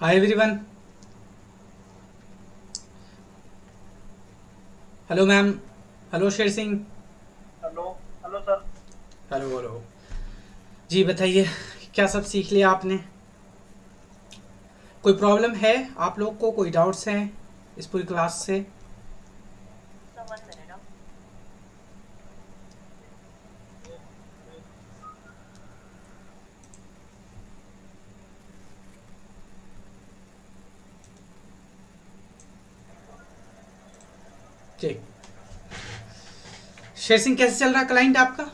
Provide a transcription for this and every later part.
हाय everyone. Hello ma'am. Hello Sher Singh. Hello. Hello sir. Hello hello. जी बताइए, क्या सब सीख लिया आपने? कोई प्रॉब्लम है आप लोग को? कोई डाउट्स हैं इस पूरी क्लास से? Sir 1 minute. ठीक। शेर सिंह, कैसे चल रहा क्लाइंट आपका?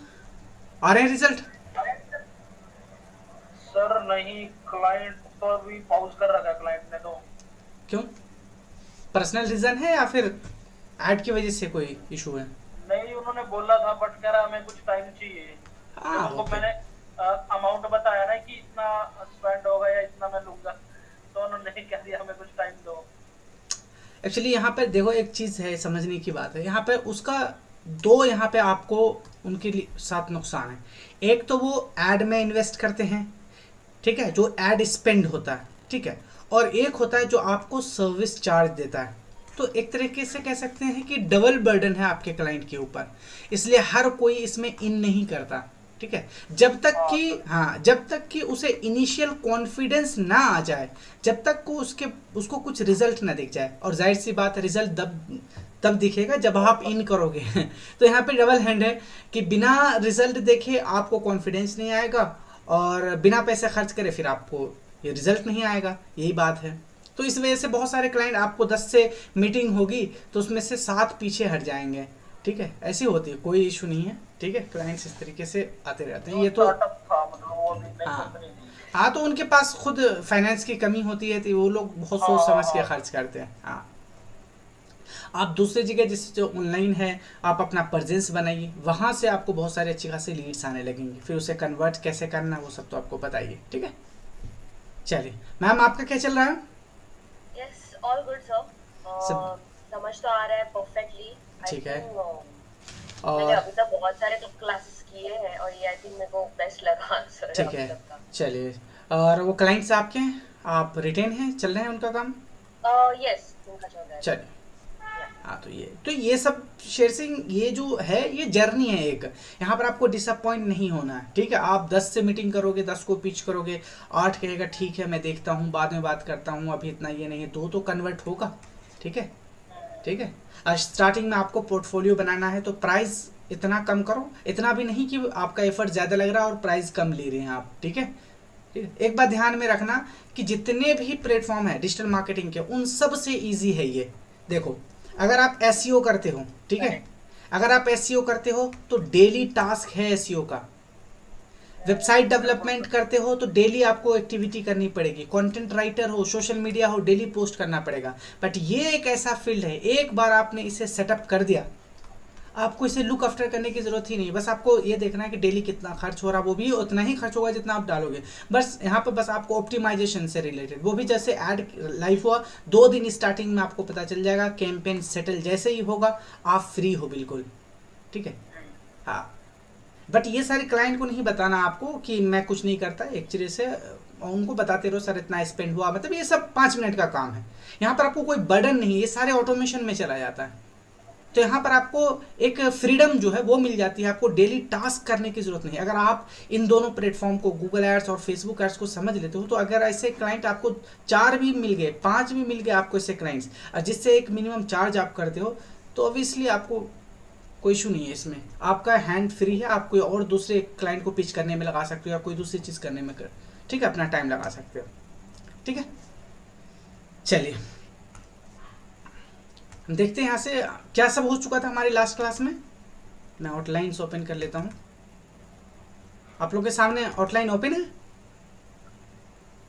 आ रहे हैं रिजल्ट? सर नहीं, क्लाइंट तो अभी पॉज कर रखा है क्लाइंट ने तो। क्यों? पर्सनल रीज़न है या फिर ऐड की वजह से कोई इशू है? नहीं, उन्होंने बोला था बट कह रहा हमें कुछ टाइम चाहिए। जब हाँ, उनको ओके। मैंने अमाउंट बताया ना कि इतना स्पेंड होगा या इतना मैं लूंगा, तो उन्होंने कह दिया हमें कुछ टाइम दो। एक्चुअली यहाँ पे देखो, एक चीज़ है, समझने की बात है यहाँ पे उसका। दो यहाँ पे आपको उनके साथ नुकसान है। एक तो वो एड में इन्वेस्ट करते हैं, ठीक है, जो एड स्पेंड होता है, ठीक है। और एक होता है जो आपको सर्विस चार्ज देता है। तो एक तरीके से कह सकते हैं कि डबल बर्डन है आपके क्लाइंट के ऊपर। इसलिए हर कोई इसमें इन नहीं करता, ठीक है। जब तक हाँ कि, सर। हाँ, जब तक कि उसे इनिशियल कॉन्फिडेंस ना आ जाए, जब तक को उसको कुछ रिजल्ट ना दिख जाए। और जाहिर सी बात है, रिजल्ट तब तब दिखेगा जब आप इन करोगे। तो यहाँ पे डबल हैंड है कि बिना रिजल्ट देखे आपको कॉन्फिडेंस नहीं आएगा, और बिना पैसे खर्च करे फिर आपको ये रिजल्ट नहीं आएगा। यही बात है। तो इस वजह से बहुत सारे क्लाइंट, आपको 10 से मीटिंग होगी तो उसमें से 7 पीछे हट जाएंगे, ठीक है। ऐसी होती है, कोई इशू नहीं है, ठीक है। क्लाइंट्स इस तरीके से आते रहते हैं जो ये तो। स्टार्टअप था, मतलब वो अभी नई हाँ। कंपनी थी। हाँ, तो उनके पास खुद फाइनेंस की कमी होती है, तो वो लोग बहुत हाँ सोच हाँ समझ के हाँ सर। खर्च करते हैं। हाँ। आप दूसरी जगह जैसे जो ऑनलाइन है, आप अपना प्रेजेंस बनाइए, वहाँ से आपको बहुत सारे अच्छी खासी लीड्स आने लगेंगे। फिर उसे कन्वर्ट कैसे करना है वो सब तो आपको बताइए, ठीक है। चलिए मैम, आपका क्या चल रहा है? Yes, all good sir. सब समझ तो आ रहा है परफेक्टली। आई ठीक है। थिंक मैंने और अभी तक बहुत सारे तो क्लासेस किए हैं और ये आई थिंक मेरे को बेस्ट लगा आंसर ठीक अभी है, तक का। चलिए। और वो क्लाइंट्स आपके हैं, आप रिटेन हैं, चल रहे हैं उनका काम? यस, उनका चल रहा है चलिए। सर। या हाँ, तो ये सब शेर सिंह, ये जो है ये जर्नी है एक। यहाँ पर आपको डिसअपॉइंट नहीं होना है, ठीक है। आप 10 से मीटिंग करोगे, 10 को पिच करोगे, 8 कहेगा ठीक है मैं देखता हूँ, बाद में बात करता हूँ, अभी इतना ये नहीं है, दो तो कन्वर्ट होगा, ठीक है। ठीक है। आज स्टार्टिंग में आपको पोर्टफोलियो बनाना है तो प्राइस इतना कम करो, इतना भी नहीं कि आपका एफर्ट ज़्यादा लग रहा है और प्राइस कम ले रहे हैं आप, ठीक है। ठीक है, एक बात ध्यान में रखना कि जितने भी प्लेटफॉर्म है डिजिटल मार्केटिंग के, उन सब से ईजी है ये। देखो, अगर आप एसईओ करते हो, ठीक है, अगर आप एसईओ करते हो तो डेली टास्क है एसईओ का। वेबसाइट बिल्कुल डेवलपमेंट सर। करते हो तो डेली आपको एक्टिविटी करनी पड़ेगी। कंटेंट राइटर हो, सोशल मीडिया हो, डेली पोस्ट करना पड़ेगा। बट ये एक ऐसा फील्ड है, एक बार आपने इसे सेटअप कर दिया, आपको इसे लुक आफ्टर करने की जरूरत ही नहीं। बस आपको ये देखना है कि डेली कितना खर्च हो रहा है, वो भी उतना ही खर्च होगा जितना आप डालोगे। बस यहाँ पर बस आपको ऑप्टिमाइजेशन से रिलेटेड, वो भी जैसे ऐड लाइव हुआ, 2 दिन स्टार्टिंग में आपको पता चल जाएगा। कैंपेन सेटल जैसे ही होगा, आप फ्री हो बिल्कुल, ठीक है। जी। हाँ। बट ये सारे क्लाइंट को नहीं बताना आपको कि मैं कुछ नहीं करता, एक्चुअली से उनको बताते रहो सर इतना स्पेंड हुआ, मतलब ये सब 5 मिनट का काम है। यहाँ पर आपको कोई बर्डन नहीं, ये सारे ऑटोमेशन में चला जाता है। तो यहाँ पर आपको एक फ्रीडम जो है वो मिल जाती है, आपको डेली टास्क करने की जरूरत नहीं। अगर आप इन दोनों प्लेटफॉर्म को, गूगल एड्स और फेसबुक एड्स को समझ लेते हो, तो अगर ऐसे क्लाइंट आपको 4 भी मिल गए, 5 भी मिल गए आपको ऐसे क्लाइंट्स, और जिससे एक मिनिमम चार्ज आप करते हो, तो ऑब्वियसली आपको कोई इशू नहीं है इसमें। आपका हैंड फ्री है, आप कोई और दूसरे क्लाइंट को पिच करने में लगा सकते हो या कोई दूसरी चीज़ करने में कर, ठीक है, अपना टाइम लगा सकते हो, ठीक है। चलिए, हम देखते हैं यहाँ से क्या सब हो चुका था हमारी लास्ट क्लास में। मैं आउटलाइंस ओपन कर लेता हूँ। आप लोग के सामने आउटलाइन ओपन है?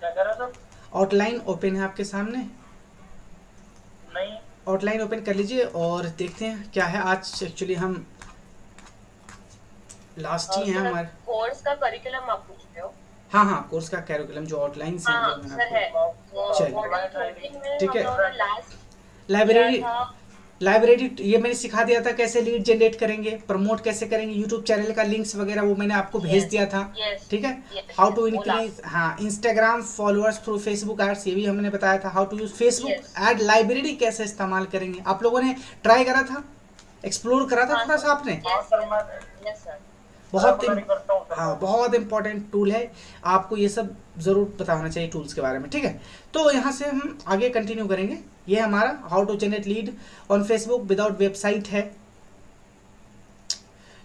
क्या कह रहे हो सर? आउटलाइन ओपन है आपके सामने? नहीं। आउटलाइन ओपन कर लीजिए और देखते हैं क्या है आज। एक्चुअली हम लास्ट ही हैं सर, हमारे। कोर्स का करिकुलम आप पूछ रहे हो? हाँ हाँ, कोर्स का कैरिकुलम जो आउटलाइन से हाँ हैं हाँ जो मैंने सर आपको। है। आप वो चलिए, मॉड्यूल ऑनलाइन ट्रेनिंग 13 में ठीक हम है। लोगों ने लास्ट किया लाइब्रेरी, था। लाइब्रेरी ये मैंने सिखा दिया था कैसे लीड जनरेट करेंगे, प्रमोट कैसे करेंगे, यूट्यूब चैनल का लिंक्स वगैरह वो मैंने आपको भेज यस दिया था। यस ठीक है। यस हाउ टू यस बोला इंक्रीज, हाँ, Instagram followers through Facebook ads ये भी हमने बताया था। How to use Facebook yes ad library कैसे इस्तेमाल करेंगे, आप लोगों ने ट्राई करा था, एक्सप्लोर करा था हाँ थोड़ा सर सा आपने। हाँ यस सर, यस मैं यस सर बहुत रेगुलर करता हूँ सर हाँ, मैं। बहुत इंपॉर्टेंट टूल है, आपको ये सब ज़रूर पता होना चाहिए टूल्स के बारे में। ठीक है, तो यहाँ से हम आगे कंटिन्यू करेंगे। ये हमारा how to generate lead on Facebook without website है।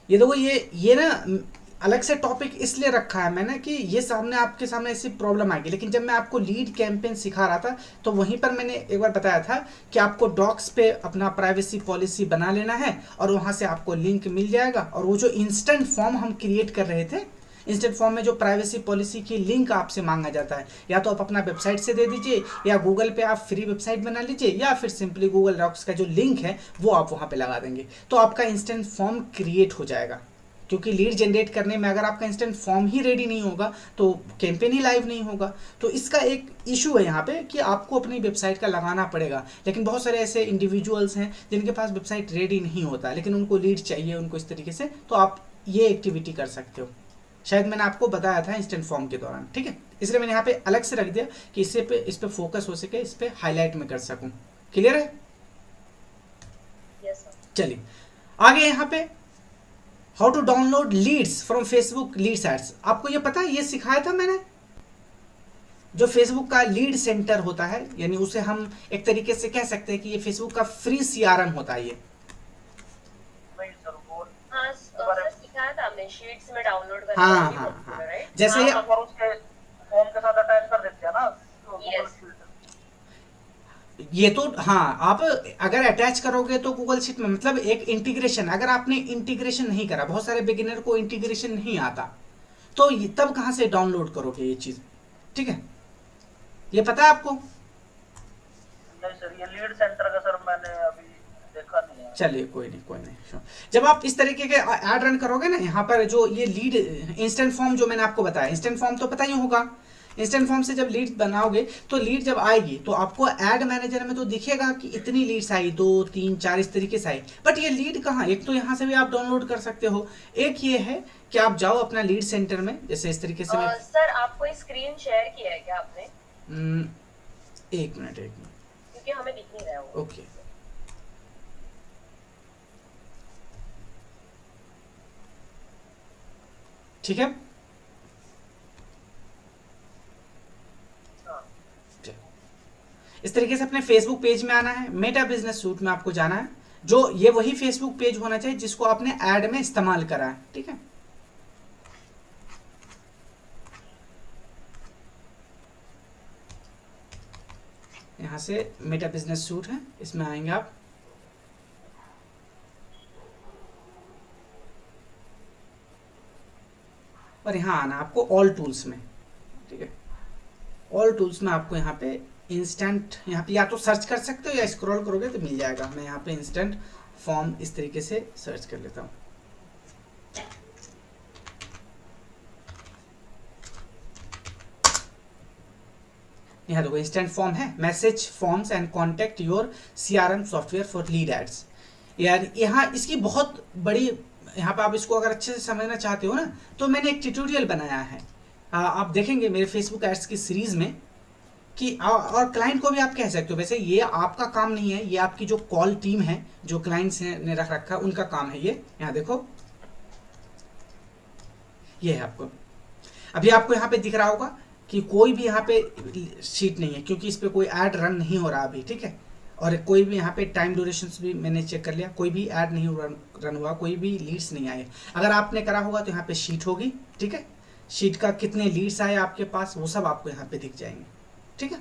ये देखो, ये ना अलग से टॉपिक इसलिए रखा है मैंने कि ये सामने आपके सामने ऐसी प्रॉब्लम आएगी, लेकिन जब मैं आपको लीड कैंपेन सिखा रहा था तो वहीं पर मैंने एक बार बताया था कि आपको डॉक्स पे अपना प्राइवेसी पॉलिसी बना लेना है और वहाँ से आपको लिंक मिल जाएगा। और वो जो इंस्टेंट फॉर्म हम क्रिएट कर रहे थे, इंस्टेंट फॉर्म में जो प्राइवेसी पॉलिसी की लिंक आपसे मांगा जाता है, या तो आप अपना वेबसाइट से दे दीजिए, या गूगल पे आप फ्री वेबसाइट बना लीजिए, या फिर सिंपली गूगल डॉक्स का जो लिंक है वो आप वहाँ पे लगा देंगे, तो आपका इंस्टेंट फॉर्म क्रिएट हो जाएगा। क्योंकि लीड जनरेट करने में अगर आपका इंस्टेंट फॉर्म ही रेडी नहीं होगा तो कैंपेन ही लाइव नहीं होगा। तो इसका एक इशू है यहाँ पे कि आपको अपनी वेबसाइट का लगाना पड़ेगा, लेकिन बहुत सारे ऐसे इंडिविजुअल्स हैं जिनके पास वेबसाइट रेडी नहीं होता, लेकिन उनको लीड चाहिए उनको इस तरीके से, तो आप ये एक्टिविटी कर सकते हो। शायद मैंने आपको बताया था इंस्टेंट फॉर्म के दौरान। ठीक है, इसलिए मैंने यहाँ पे अलग से रख दिया कि इस पे फोकस हो सके, इस पे हाईलाइट में कर सकूँ। क्लियर है? यस सर चलिए आगे यहाँ पे how to download leads from Facebook leads ads. आपको ये पता है, ये सिखाया था मैंने, जो फेसबुक का लीड सेंटर होता है, यानी उसे हम एक तरीके से कह सकते हैं कि ये फेसबुक का फ्री सीआरएम होता है ये। नहीं सर, वो हाँ सर सिखाया था हमने शीट्स में डाउनलोड करके हाँ वही हाँ बोलते हाँ, हैं राइट जैसे हाँ ये सर, और उसके फॉर्म के साथ अटैच कर देते हैं ना गूगल Yes. शीट। ये तो हाँ, आप अगर अटैच करोगे तो गूगल शीट में, मतलब एक इंटीग्रेशन, अगर आपने इंटीग्रेशन नहीं करा, बहुत सारे बिगिनर को इंटीग्रेशन नहीं आता, तो तब कहाँ से डाउनलोड करोगे ये चीज़। ठीक है, ये पता है आपको? नहीं सर, ये लीड सेंटर का सर मैंने अभी देखा नहीं है। चलिए कोई नहीं कोई नहीं। जब आप इस तरीके के ऐड रन करोगे ना, यहाँ पर जो ये लीड इंस्टेंट फॉर्म जो मैंने आपको बताया, इंस्टेंट फॉर्म तो पता ही होगा। इंस्टेंट फॉर्म से जब लीड बनाओगे तो लीड जब आएगी तो आपको ऐड मैनेजर में तो दिखेगा कि इतनी लीड्स आई, 2 3 4 इस तरीके से आई। बट ये लीड कहाँ, एक तो यहाँ से भी आप डाउनलोड कर सकते हो, एक ये है कि आप जाओ अपना लीड सेंटर में, जैसे इस तरीके से मैं सर आपको स्क्रीन शेयर किया है क्या आपने एक मिनट क्योंकि हमें दिख नहीं रहा है वो ओके। ठीक है, हाँ इस तरीके से अपने फेसबुक पेज में आना है, मेटा बिजनेस सूट में आपको जाना है, जो ये वही फेसबुक पेज होना चाहिए जिसको आपने ऐड में इस्तेमाल करा है। ठीक है, यहाँ से मेटा बिजनेस सूट है, इसमें आएंगे आप। और यहाँ आना आपको ऑल टूल्स में। ठीक है, ऑल टूल्स में आपको यहाँ पे इंस्टेंट, यहाँ पे या तो सर्च कर सकते हो या स्क्रॉल करोगे तो मिल जाएगा। मैं यहाँ पे इंस्टेंट फॉर्म इस तरीके से सर्च कर लेता हूँ। यहाँ देखो इंस्टेंट फॉर्म है, message forms and contact your CRM software for lead ads. यार यहाँ इसकी बहुत बड़ी, यहाँ पे आप इसको अगर अच्छे से समझना चाहते हो ना तो मैंने एक ट्यूटोरियल बनाया है, आप देखेंगे मेरे फेसबुक एड्स की सीरीज में कि और क्लाइंट को भी आप कह सकते हो। वैसे ये आपका काम नहीं है, ये आपकी जो कॉल टीम है, जो क्लाइंट्स ने रख रखा है उनका काम है ये। यहाँ देखो ये है, आपको अभी आपको यहाँ पे दिख रहा होगा कि कोई भी यहाँ पे शीट नहीं है क्योंकि इस पर कोई ऐड रन नहीं हो रहा अभी। ठीक है, और कोई भी यहाँ पे टाइम ड्यूरेशन भी मैंने चेक कर लिया, कोई भी ऐड नहीं रन हुआ, कोई भी लीड्स नहीं आए। अगर आपने करा होगा तो यहाँ पे शीट होगी। ठीक है, शीट का कितने लीड्स आए आपके पास वो सब आपको यहाँ पे दिख जाएंगे। ठीक है,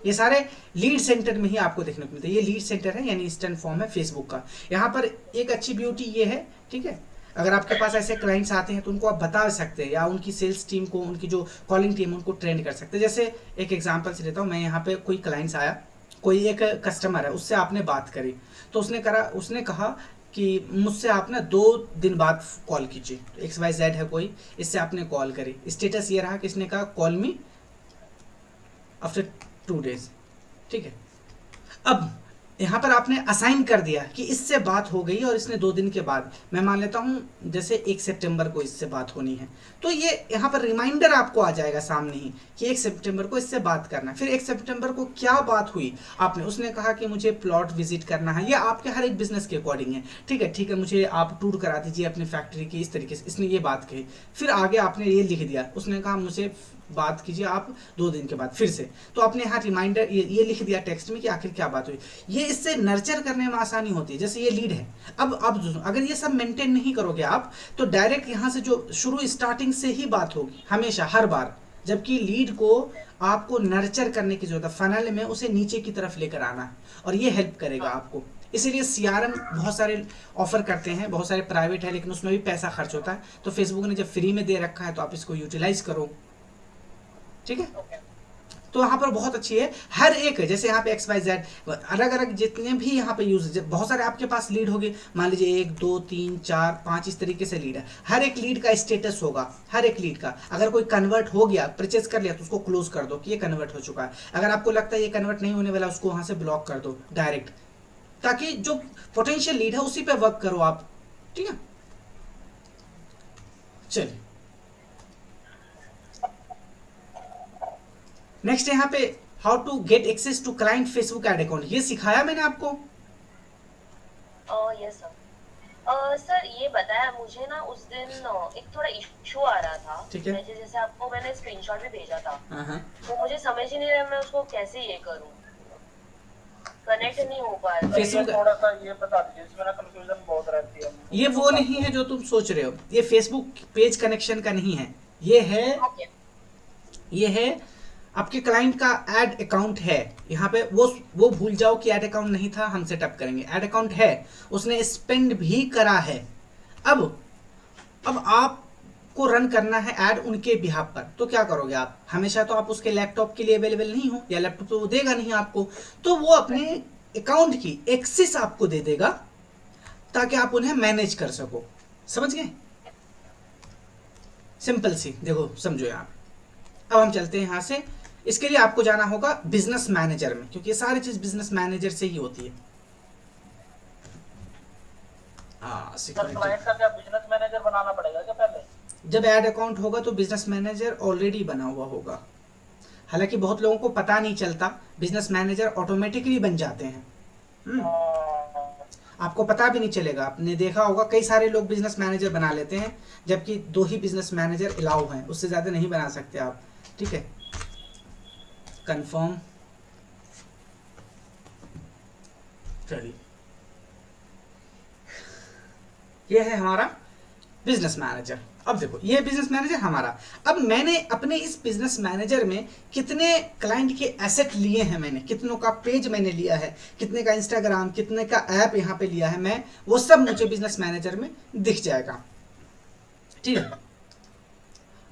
ये सारे लीड सेंटर में ही आपको देखने को मिलता है। ये लीड सेंटर है यानी इंस्टेंट फॉर्म है फेसबुक का। यहाँ पर एक अच्छी ब्यूटी ये है, ठीक है, अगर आपके पास ऐसे क्लाइंट्स आते हैं तो उनको आप बता सकते हैं, या उनकी सेल्स टीम को, उनकी जो कॉलिंग टीम उनको ट्रेंड कर सकते हैं। जैसे एक एग्जांपल से लेता हूँ मैं, यहाँ पे कोई क्लाइंट्स आया, कोई एक कस्टमर है, उससे आपने बात करी तो उसने कहा कि मुझसे आप ना 2 दिन बाद कॉल कीजिए। XYZ है कोई, इससे आपने कॉल करी, स्टेटस ये रहा कि इसने कहा कॉल मी आफ्टर 2 days। ठीक है, अब यहाँ पर आपने असाइन कर दिया कि इससे बात हो गई और इसने 2 दिन के बाद, मैं मान लेता हूँ जैसे 1 सितंबर को इससे बात होनी है, तो ये यहाँ पर रिमाइंडर आपको आ जाएगा सामने ही कि 1 सितंबर को इससे बात करना है। फिर 1 सितंबर को क्या बात हुई आपने, उसने कहा कि मुझे प्लॉट विजिट करना है, या आपके हर एक बिजनेस के अकॉर्डिंग है, ठीक है मुझे आप टूर करा दीजिए अपनी फैक्ट्री की, इस तरीके से इसने ये बात कही। फिर आगे आपने ये लिख दिया, उसने कहा मुझे बात कीजिए आप 2 दिन के बाद फिर से, तो आपने यहाँ रिमाइंडर ये लिख दिया टेक्स्ट में कि आखिर क्या बात हुई। ये इससे नर्चर करने में आसानी होती है। जैसे ये लीड है, अब अगर ये सब मेंटेन नहीं करोगे आप, तो डायरेक्ट यहाँ से जो शुरू स्टार्टिंग से ही बात होगी हमेशा हर बार, जबकि लीड को आपको नर्चर करने की जरूरत है, फनल में उसे नीचे की तरफ लेकर आना है, और ये हेल्प करेगा आपको। इसीलिए सीआरएम बहुत सारे ऑफर करते हैं, बहुत सारे प्राइवेट है, लेकिन उसमें भी पैसा खर्च होता है। तो फेसबुक ने जब फ्री में दे रखा है तो आप इसको यूटिलाइज करो, ठीक है। तो यहाँ पर बहुत अच्छी है, हर एक जैसे यहाँ पे XYZ अलग अलग जितने भी यहाँ पे यूज, बहुत सारे आपके पास लीड होगी, मान लीजिए 1 2 3 4 5 इस तरीके से लीड है, हर एक लीड का स्टेटस होगा, हर एक लीड का। अगर कोई कन्वर्ट हो गया, परचेज कर लिया, तो उसको क्लोज कर दो कि ये कन्वर्ट हो चुका है। अगर आपको लगता है ये कन्वर्ट नहीं होने वाला, उसको वहाँ से ब्लॉक कर दो डायरेक्ट, ताकि जो पोटेंशियल लीड है उसी पे वर्क करो आप, ठीक है। चलिए नेक्स्ट यहाँ पे how to get access to client Facebook ad account, ये सिखाया मैंने आपको। Yes sir. सर ये बताया मुझे ना उस दिन एक थोड़ा इशू आ रहा था, ठीक है। जैसे आपको मैंने स्क्रीनशॉट भी भेजा था, हाँ। तो मुझे समझ ही नहीं रहा मैं उसको कैसे ये करूं, कनेक्ट नहीं हो पा रहा। फेसबुक थोड़ा सा ये बता दीजिए, इसमें ना कंफ्यूजन बहुत रहती है। ये वो नहीं है जो तुम सोच रहे हो, ये फेसबुक पेज कनेक्शन का नहीं है, ये है आपके क्लाइंट का एड अकाउंट है। यहाँ पे वो भूल जाओ कि एड अकाउंट नहीं था, हम सेटअप करेंगे। एड अकाउंट है, उसने स्पेंड भी करा है। अब आपको रन करना है ऐड उनके बिहाफ पर, तो क्या करोगे आप, हमेशा तो आप उसके लैपटॉप के लिए अवेलेबल नहीं हो, या लैपटॉप तो वो देगा नहीं आपको, तो वो अपने अकाउंट की एक्सेस आपको दे देगा ताकि आप उन्हें मैनेज कर सको। समझ गए, सिंपल सी, देखो समझो यहाँ। अब हम चलते हैं यहाँ से, इसके लिए आपको जाना होगा बिजनेस मैनेजर में, क्योंकि ये सारी चीज बिजनेस मैनेजर से ही होती है। क्लाइंट का क्या बिजनेस मैनेजर बनाना पड़ेगा क्या पहले? जब ऐड अकाउंट होगा तो बिजनेस मैनेजर ऑलरेडी बना हुआ होगा। हालांकि बहुत लोगों को पता नहीं चलता, बिजनेस मैनेजर ऑटोमेटिकली बन जाते हैं। आपको पता भी नहीं चलेगा। आपने देखा होगा कई सारे लोग बिजनेस मैनेजर बना लेते हैं, जबकि 2 ही बिजनेस मैनेजर अलाउ हैं, उससे ज़्यादा नहीं बना सकते आप, ठीक है। कंफर्म, चलिए ये है हमारा बिजनेस मैनेजर। अब देखो ये बिजनेस मैनेजर हमारा, अब मैंने अपने इस बिजनेस मैनेजर में कितने क्लाइंट के एसेट लिए हैं, मैंने कितनों का पेज मैंने लिया है, कितने का इंस्टाग्राम, कितने का ऐप यहाँ पे लिया है मैं, वो सब मुझे बिजनेस मैनेजर में दिख जाएगा, ठीक है।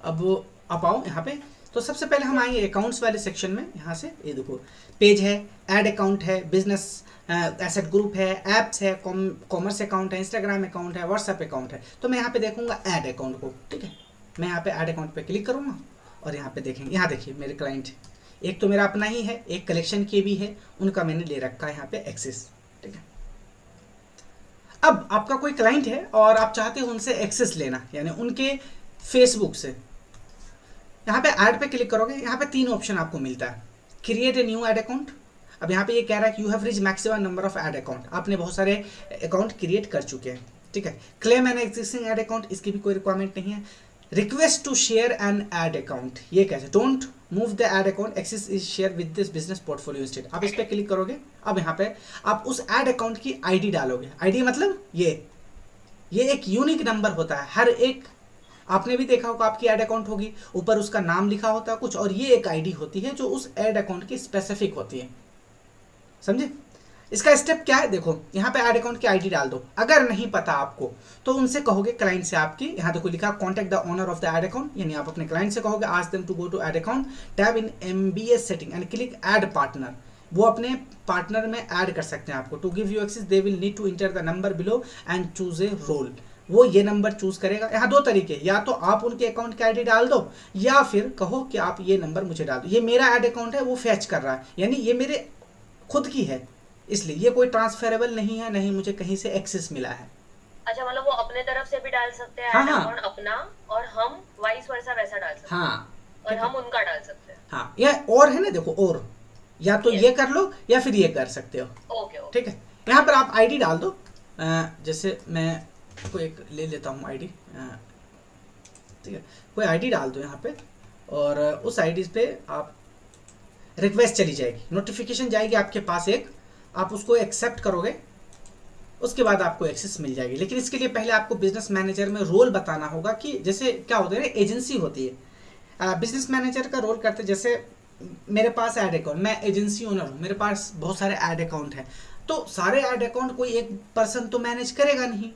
अब आप आओ यहाँ पे, तो सबसे पहले हम आएंगे अकाउंट्स वाले सेक्शन में। यहाँ से ये देखो पेज है, ऐड अकाउंट है, बिजनेस एसेट ग्रुप है, ऐप्स है, कॉमर्स अकाउंट है, इंस्टाग्राम अकाउंट है, व्हाट्सएप अकाउंट है। तो मैं यहाँ पे देखूंगा ऐड अकाउंट को, ठीक है। मैं यहाँ पे ऐड अकाउंट पे क्लिक करूँगा और यहाँ पे देखेंगे, यहाँ देखिए मेरे क्लाइंट, एक तो मेरा अपना ही है, एक कलेक्शन के भी है, उनका मैंने ले रखा है यहाँ पे एक्सेस, ठीक है। अब आपका कोई क्लाइंट है और आप चाहते हो उनसे एक्सेस लेना, यानी उनके फेसबुक से, यहाँ पे ऐड पे क्लिक करोगे, यहाँ पे 3 ऑप्शन आपको मिलता है। Create a new add account, अब यहाँ पे ये कह रहा है कि you have reach maximum number of add account, आपने बहुत सारे अकाउंट क्रिएट कर चुके हैं, ठीक है। Claim an existing ad account, इसकी भी कोई रिक्वायरमेंट नहीं है। Request to share an ad account, ये कैसे, don't move the ad account, access is share with this business portfolio instead. आप इस पर क्लिक करोगे, अब यहाँ पे आप उस ऐड अकाउंट की आईडी डालोगे। आईडी मतलब ये एक यूनिक नंबर होता है, हर एक, आपने भी देखा होगा आपकी ऐड अकाउंट होगी, ऊपर उसका नाम लिखा होता है कुछ, और ये एक आईडी होती है जो उस ऐड अकाउंट की स्पेसिफिक होती है, समझे। इसका स्टेप क्या है, देखो यहाँ पे ऐड अकाउंट की आईडी डाल दो। अगर नहीं पता आपको तो उनसे कहोगे क्लाइंट से आपकी, यहाँ देखो लिखा contact the owner of the ad account, यानी आप अपने क्लाइंट से कहोगे ask them to go to ad account tab in MBS setting and click add partner. वो अपने पार्टनर में ऐड कर सकते हैं आपको। To give you access they will need to enter the number below and choose a role, वो ये number choose करेगा। यहाँ 2 तरीके, या तो आप उनके अकाउंट की आईडी डाल दो, या फिर कहो कि आप ये नंबर मुझे डाल दो। ये मेरा ऐड अकाउंट है, वो फैच कर रहा है, यानी ये मेरे खुद की है, इसलिए ये कोई ट्रांसफरेबल नहीं है, नहीं मुझे कहीं से एक्सेस मिला है। अच्छा, मतलब वो अपने तरफ से भी डाल सकते हैं हाँ ऐड हाँ अकाउंट अपना, और हम वाइस वर्सा वैसा डाल सकते हैं, हाँ और ठीक है। हम उनका डाल सकते हैं। हाँ, या और है ना, देखो और, या तो ये यस। कर लो या फिर ये कर सकते हो। ओके ठीक ओके। है, यहाँ पर आप आईडी डाल दो। जैसे मैं कोई एक ले लेता हूँ आईडी। ठीक है, कोई आईडी डाल दो यहाँ पे, और उस आईडी पे आप रिक्वेस्ट चली जाएगी, नोटिफिकेशन जाएगी आपके पास एक, आप उसको एक्सेप्ट करोगे, उसके बाद आपको एक्सेस मिल जाएगी। लेकिन इसके लिए पहले आपको बिजनेस मैनेजर में रोल बताना होगा कि जैसे क्या होता है ना, एजेंसी होती है, बिजनेस मैनेजर का रोल करते, जैसे मेरे पास ऐड अकाउंट, मैं एजेंसी ओनर हूँ, मेरे पास बहुत सारे ऐड अकाउंट हैं, तो सारे ऐड अकाउंट कोई एक पर्सन तो मैनेज करेगा नहीं,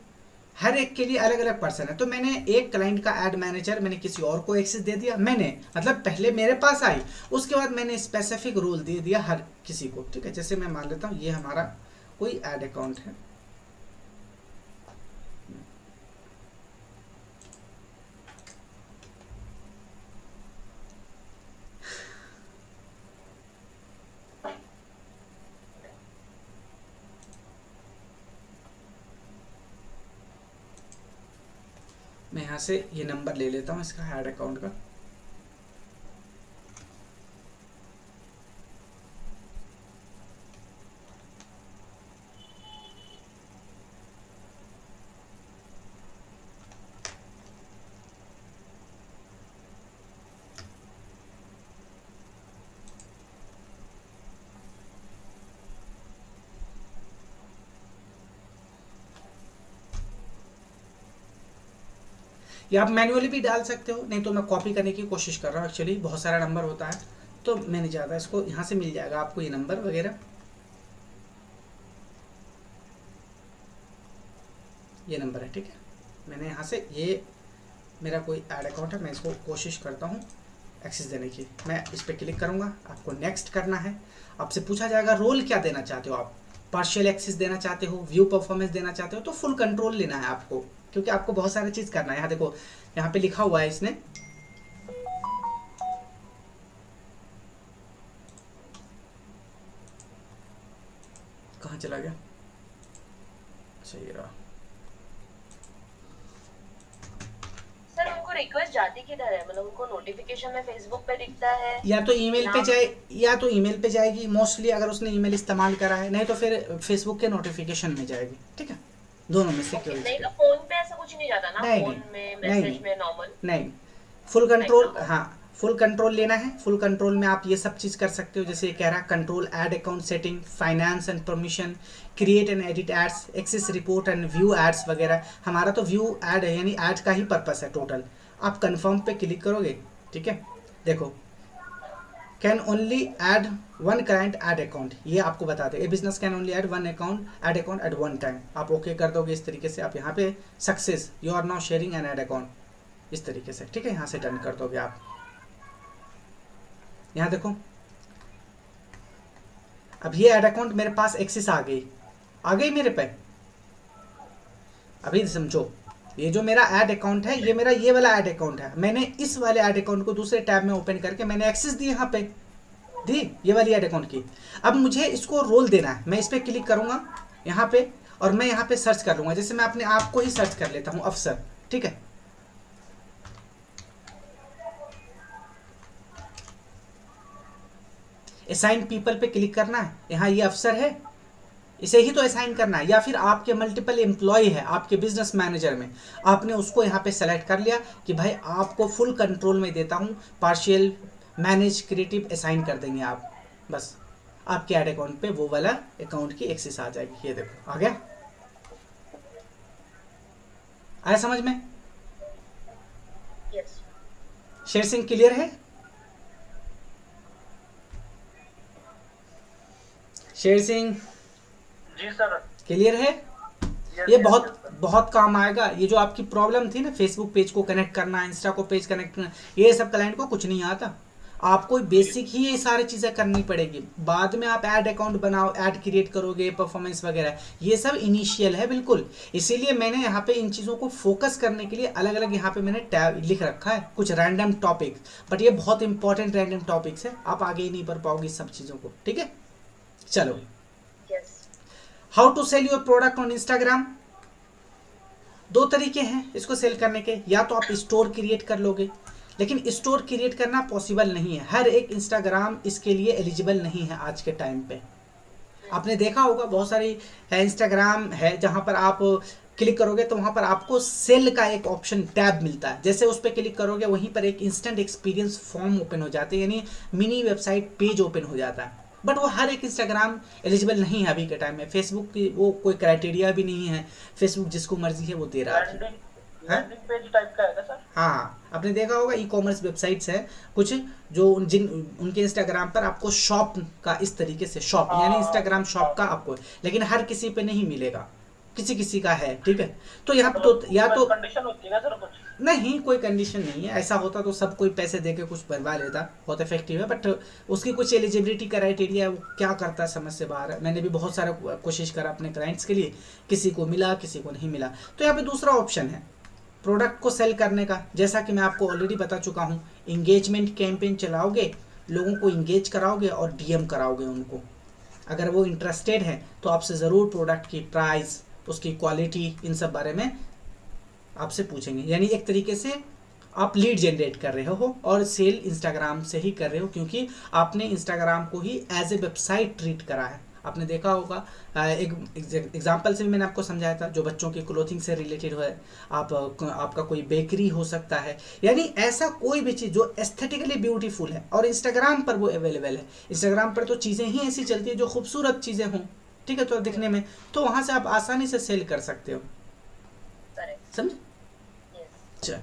हर एक के लिए अलग अलग पर्सन है। तो मैंने एक क्लाइंट का ऐड मैनेजर मैंने किसी और को एक्सेस दे दिया, मैंने मतलब पहले मेरे पास आई, उसके बाद मैंने स्पेसिफिक रोल दे दिया हर किसी को। ठीक है, जैसे मैं मान लेता हूँ ये हमारा कोई ऐड अकाउंट है, मैं यहाँ से ये नंबर ले लेता हूँ इसका ऐड अकाउंट का। या आप मैन्युअली भी डाल सकते हो, नहीं तो मैं कॉपी करने की कोशिश कर रहा हूँ, एक्चुअली बहुत सारा नंबर होता है तो मैं नहीं चाहता, इसको यहाँ से मिल जाएगा आपको ये नंबर वगैरह, ये नंबर है। ठीक है, मैंने यहाँ से, ये मेरा कोई ऐड अकाउंट है, मैं इसको कोशिश करता हूँ एक्सेस देने की। मैं इस पर क्लिक करूँगा, आपको नेक्स्ट करना है, आपसे पूछा जाएगा रोल क्या देना चाहते हो आप, पार्शियल एक्सेस देना चाहते हो, व्यू परफॉर्मेंस देना चाहते हो, तो फुल कंट्रोल लेना है आपको, क्योंकि आपको बहुत सारी चीज़ करना है। यहाँ देखो, यहाँ पे लिखा हुआ है इसने, कहाँ चला गया, अच्छा ये रहा। सर उनको रिक्वेस्ट जाती किधर है, मतलब उनको नोटिफिकेशन में फेसबुक पे दिखता है या तो ईमेल पे जाए, या तो ईमेल पे जाएगी मोस्टली, अगर उसने ईमेल इस्तेमाल करा है, नहीं तो फिर फेसबुक के नोटिफिकेशन में जाएगी। ठीक है, दोनों में से कोई नहीं एक। तो फोन पे ऐसा कुछ नहीं जाता ना, नहीं फोन नहीं में नहीं मैसेज में नॉर्मल? नहीं, फुल कंट्रोल, नहीं ना? हाँ फुल कंट्रोल लेना है। फुल कंट्रोल में आप ये सब चीज़ कर सकते हो, जैसे ये कह रहा है control ad account setting, finance and permission, create and edit ads, access report and view ads वगैरह। हमारा तो व्यू ऐड है, यानी ऐड का ही पर्पस है टोटल। आप कंफर्म पे क्लिक करोगे, ठीक है, देखो can only add one client ad account, ये आपको बता दे, a business can only add one account ad account at one time. आप ओके कर दोगे इस तरीके से, आप यहाँ पे success you are now sharing an ad account, इस तरीके से। ठीक है, यहाँ से डन कर दोगे आप। यहाँ देखो, अब ये ऐड अकाउंट मेरे पास एक्सेस आ गई मेरे पे। अभी समझो, ये जो मेरा ऐड अकाउंट है, ये मेरा ये वाला ऐड अकाउंट है, मैंने इस वाले ऐड अकाउंट को दूसरे टैब में ओपन करके मैंने एक्सेस दी, यहाँ पे दी ये वाली ऐड अकाउंट की। अब मुझे इसको रोल देना है, मैं इस पर क्लिक करूँगा यहाँ पे, और मैं यहाँ पे सर्च कर लूँगा, जैसे मैं अपने आप को ही सर्च कर लेता हूँ, अफसर। ठीक है, असाइन पीपल पे क्लिक करना है, यहाँ ये अफसर है, इसे ही तो असाइन करना है। या फिर आपके मल्टीपल एम्प्लॉय है आपके बिजनेस मैनेजर में, आपने उसको यहाँ पे सेलेक्ट कर लिया कि भाई आपको फुल कंट्रोल में देता हूँ, पार्शियल मैनेज क्रिएटिव असाइन कर देंगे आप, बस आपके ऐड अकाउंट पे वो वाला अकाउंट की एक्सेस आ जाएगी। ये देखो आ गया, आया समझ में? यस। शेर सिंह क्लियर है? शेर सिंह जी सर। क्लियर है? यस, ये यस, बहुत यस, सर। बहुत काम आएगा। ये जो आपकी प्रॉब्लम थी ना, फेसबुक पेज को कनेक्ट करना, इंस्टा को पेज कनेक्ट करना, ये सब क्लाइंट को कुछ नहीं आता। आपको बेसिक ही ये सारी चीज़ें करनी पड़ेगी, बाद में आप ऐड अकाउंट बनाओ, ऐड क्रिएट करोगे, परफॉर्मेंस वगैरह, ये सब इनिशियल है बिल्कुल। इसीलिए मैंने यहाँ पे इन चीज़ों को फोकस करने के लिए अलग अलग यहाँ पे मैंने टैब लिख रखा है, कुछ रैंडम टॉपिक, बट ये बहुत इंपॉर्टेंट रैंडम टॉपिक्स है, आप आगे ही नहीं बढ़ पाओगे इस सब चीज़ों को। ठीक है, चलो yes. How to sell your product on Instagram. दो तरीके हैं इसको सेल करने के, या तो आप स्टोर क्रिएट कर लोगे, लेकिन स्टोर क्रिएट करना पॉसिबल नहीं है, हर एक इंस्टाग्राम इसके लिए एलिजिबल नहीं है आज के टाइम पे। आपने देखा होगा बहुत सारी इंस्टाग्राम है जहाँ पर आप क्लिक करोगे तो वहाँ पर आपको सेल का एक ऑप्शन टैब मिलता है, जैसे उस पर क्लिक करोगे वहीं पर एक इंस्टेंट एक्सपीरियंस फॉर्म ओपन हो जाते हैं, यानी मिनी वेबसाइट पेज ओपन हो जाता है। बट वो हर एक इंस्टाग्राम एलिजिबल नहीं है अभी के टाइम में, फेसबुक की वो कोई क्राइटेरिया भी नहीं है, फेसबुक जिसको मर्जी है वो दे रहा है। लैंडिंग पेज टाइप का है क्या सर? हाँ, आपने देखा होगा ई कॉमर्स वेबसाइट्स है कुछ जो उनके इंस्टाग्राम पर आपको शॉप का इस तरीके से शॉप यानी इंस्टाग्राम शॉप का आपको, लेकिन हर किसी पे नहीं मिलेगा, किसी किसी का है, ठीक है। तो यहाँ तो या तो कंडीशन होती है ना सर कुछ? नहीं, कोई कंडीशन नहीं है, ऐसा होता तो सब कोई पैसे दे के कुछ बनवा लेता, बहुत इफेक्टिव है, बट उसकी कुछ एलिजिबिलिटी क्राइटेरिया वो क्या करता है समझ से बाहर है। मैंने भी बहुत सारा कोशिश करा अपने क्लाइंट्स के लिए, किसी को मिला किसी को नहीं मिला। तो यहाँ पे दूसरा ऑप्शन है प्रोडक्ट को सेल करने का, जैसा कि मैं आपको ऑलरेडी बता चुका हूँ, इंगेजमेंट कैंपेन चलाओगे, लोगों को इंगेज कराओगे और डीएम कराओगे उनको। अगर वो इंटरेस्टेड हैं तो आपसे ज़रूर प्रोडक्ट की प्राइस, उसकी क्वालिटी, इन सब बारे में आपसे पूछेंगे। यानी एक तरीके से आप लीड जनरेट कर रहे हो और सेल इंस्टाग्राम से ही कर रहे हो, क्योंकि आपने इंस्टाग्राम को ही एज ए वेबसाइट ट्रीट करा है। आपने देखा होगा एक एग्जांपल से भी मैंने आपको समझाया था, जो बच्चों की क्लोथिंग से रिलेटेड है, आपका कोई बेकरी हो सकता है, यानी ऐसा कोई भी चीज़ जो एस्थेटिकली ब्यूटीफुल है और इंस्टाग्राम पर वो अवेलेबल है। इंस्टाग्राम पर तो चीज़ें ही ऐसी चलती है जो खूबसूरत चीज़ें हों, ठीक है, तो दिखने में, तो वहाँ से आप आसानी से सेल कर सकते हो, समझे? चल,